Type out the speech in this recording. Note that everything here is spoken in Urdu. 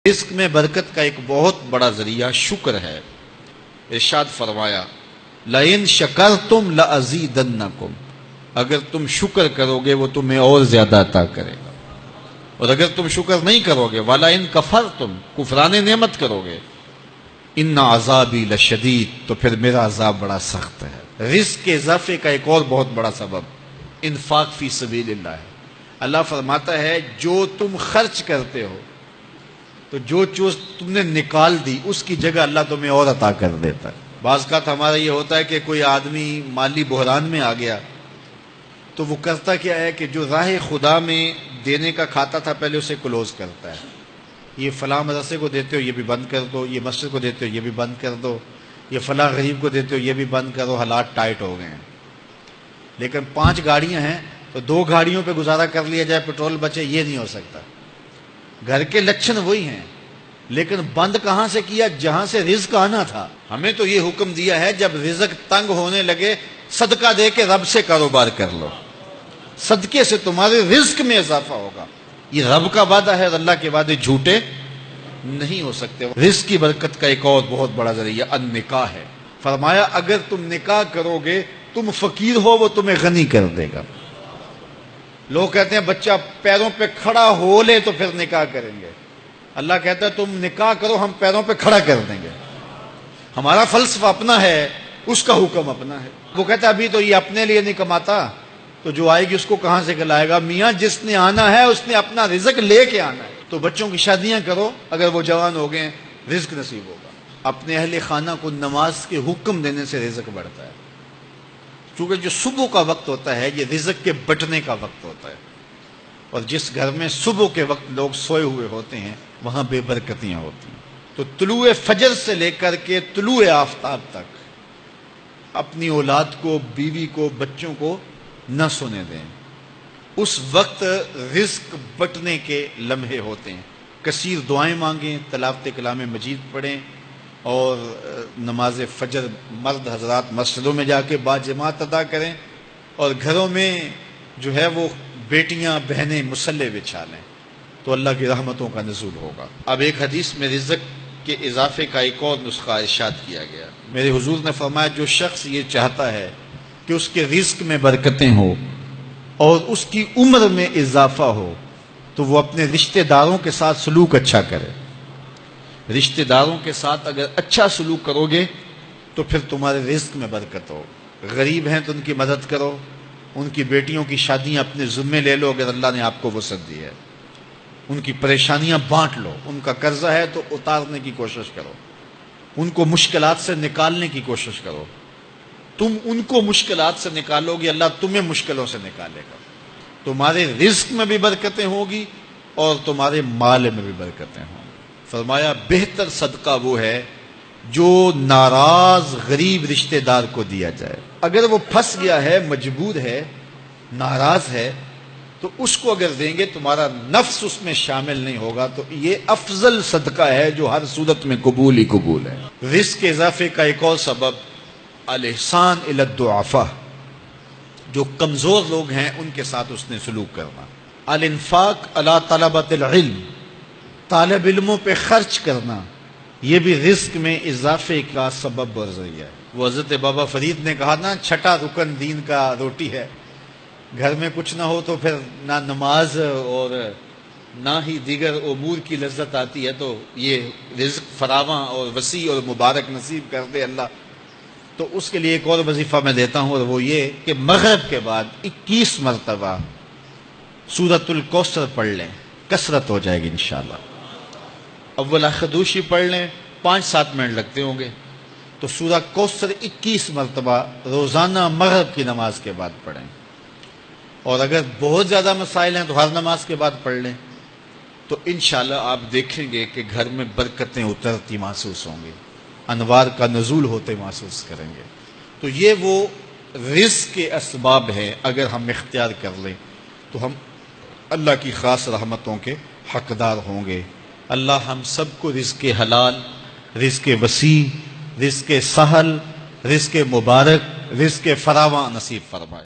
رزق میں برکت کا ایک بہت بڑا ذریعہ شکر ہے۔ ارشاد فرمایا لَإِن شَكَرْتُمْ لَأَزِيدَنَّكُمْ، اگر تم شکر کرو گے وہ تمہیں اور زیادہ عطا کرے گا، اور اگر تم شکر نہیں کرو گے وَلَئِن كَفَرْتُمْ، کفران نعمت کرو گے، إِنَّ عَذَابِي لَشَدِيدٌ، تو پھر میرا عذاب بڑا سخت ہے۔ رزق کے اضافے کا ایک اور بہت بڑا سبب انفاق فی سبیل اللہ ہے۔ اللہ فرماتا ہے جو تم خرچ کرتے ہو تو جو چیز تم نے نکال دی اس کی جگہ اللہ تمہیں اور عطا کر دیتا ہے۔ بعض کا ہمارا یہ ہوتا ہے کہ کوئی آدمی مالی بحران میں آ گیا تو وہ کرتا کیا ہے کہ جو راہ خدا میں دینے کا کھاتا تھا پہلے اسے کلوز کرتا ہے، یہ فلاں مدرسے کو دیتے ہو یہ بھی بند کر دو، یہ مسجد کو دیتے ہو یہ بھی بند کر دو، یہ فلاں غریب کو دیتے ہو یہ بھی بند کرو، حالات ٹائٹ ہو گئے ہیں۔ لیکن 5 گاڑیاں ہیں تو 2 گاڑیوں پہ گزارا کر لیا جائے، پیٹرول بچے، یہ نہیں ہو سکتا۔ گھر کے لچھن وہی ہیں، لیکن بند کہاں سے کیا؟ جہاں سے رزق آنا تھا۔ ہمیں تو یہ حکم دیا ہے جب رزق تنگ ہونے لگے صدقہ دے کے رب سے کاروبار کر لو، صدقے سے تمہارے رزق میں اضافہ ہوگا۔ یہ رب کا وعدہ ہے اور اللہ کے وعدے جھوٹے نہیں ہو سکتے۔ رزق کی برکت کا ایک اور بہت بڑا ذریعہ النکاح ہے۔ فرمایا اگر تم نکاح کرو گے، تم فقیر ہو وہ تمہیں غنی کر دے گا۔ لوگ کہتے ہیں بچہ پیروں پہ کھڑا ہو لے تو پھر نکاح کریں گے، اللہ کہتا ہے تم نکاح کرو ہم پیروں پہ کھڑا کر دیں گے۔ ہمارا فلسفہ اپنا ہے، اس کا حکم اپنا ہے۔ وہ کہتا ہے ابھی تو یہ اپنے لیے نہیں کماتا تو جو آئے گی اس کو کہاں سے کھلائے گا؟ میاں جس نے آنا ہے اس نے اپنا رزق لے کے آنا ہے۔ تو بچوں کی شادیاں کرو، اگر وہ جوان ہو گئے رزق نصیب ہوگا۔ اپنے اہل خانہ کو نماز کے حکم دینے سے رزق بڑھتا ہے، کیونکہ جو صبح کا وقت ہوتا ہے یہ رزق کے بٹنے کا وقت ہوتا ہے، اور جس گھر میں صبح کے وقت لوگ سوئے ہوئے ہوتے ہیں وہاں بے برکتیاں ہوتی ہیں۔ تو طلوع فجر سے لے کر کے طلوع آفتاب تک اپنی اولاد کو، بیوی کو، بچوں کو نہ سونے دیں۔ اس وقت رزق بٹنے کے لمحے ہوتے ہیں۔ کثیر دعائیں مانگیں، تلاوت کلام مجید پڑھیں، اور نماز فجر مرد حضرات مسجدوں میں جا کے باجماعت ادا کریں، اور گھروں میں جو ہے وہ بیٹیاں بہنیں مصلی بچھا لیں تو اللہ کی رحمتوں کا نزول ہوگا۔ اب ایک حدیث میں رزق کے اضافے کا ایک اور نسخہ ارشاد کیا گیا۔ میرے حضور نے فرمایا جو شخص یہ چاہتا ہے کہ اس کے رزق میں برکتیں ہوں اور اس کی عمر میں اضافہ ہو تو وہ اپنے رشتہ داروں کے ساتھ سلوک اچھا کرے۔ رشتہ داروں کے ساتھ اگر اچھا سلوک کرو گے تو پھر تمہارے رزق میں برکت ہو۔ غریب ہیں تو ان کی مدد کرو، ان کی بیٹیوں کی شادیاں اپنے ذمے لے لو اگر اللہ نے آپ کو وسعت دی ہے، ان کی پریشانیاں بانٹ لو، ان کا قرضہ ہے تو اتارنے کی کوشش کرو، ان کو مشکلات سے نکالنے کی کوشش کرو۔ تم ان کو مشکلات سے نکالو گے، اللہ تمہیں مشکلوں سے نکالے گا۔ تمہارے رزق میں بھی برکتیں ہوگی اور تمہارے مال میں بھی برکتیں ہوں گی۔ فرمایا بہتر صدقہ وہ ہے جو ناراض غریب رشتہ دار کو دیا جائے۔ اگر وہ پھنس گیا ہے، مجبور ہے، ناراض ہے، تو اس کو اگر دیں گے تمہارا نفس اس میں شامل نہیں ہوگا، تو یہ افضل صدقہ ہے جو ہر صورت میں قبول ہی قبول ہے۔ رزق کے اضافے کا ایک اور سبب الاحسان الی الضعفاء، جو کمزور لوگ ہیں ان کے ساتھ اس نے سلوک کرنا۔ الانفاق علی طلبۃ العلم، طالب علموں پہ خرچ کرنا، یہ بھی رزق میں اضافے کا سبب اور ذریعہ ہے۔ وہ حضرت بابا فرید نے کہا نا 6واں رکن دین کا روٹی ہے۔ گھر میں کچھ نہ ہو تو پھر نہ نماز اور نہ ہی دیگر امور کی لذت آتی ہے، تو یہ رزق فراواں اور وسیع اور مبارک نصیب کر دے اللہ۔ تو اس کے لیے ایک اور وظیفہ میں دیتا ہوں، اور وہ یہ کہ مغرب کے بعد 21 مرتبہ سورۃ الکوثر پڑھ لیں، کثرت ہو جائے گی انشاءاللہ۔ اول خدوشی پڑھ لیں، 5-7 منٹ لگتے ہوں گے، تو سورہ کوثر 21 مرتبہ روزانہ مغرب کی نماز کے بعد پڑھیں، اور اگر بہت زیادہ مسائل ہیں تو ہر نماز کے بعد پڑھ لیں، تو انشاءاللہ آپ دیکھیں گے کہ گھر میں برکتیں اترتی محسوس ہوں گی، انوار کا نزول ہوتے محسوس کریں گے۔ تو یہ وہ رزق کے اسباب ہیں، اگر ہم اختیار کر لیں تو ہم اللہ کی خاص رحمتوں کے حقدار ہوں گے۔ اللہ ہم سب کو رزق حلال، رزق وسیع، رزق سہل، رزق مبارک، رزق فراواں نصیب فرمائے۔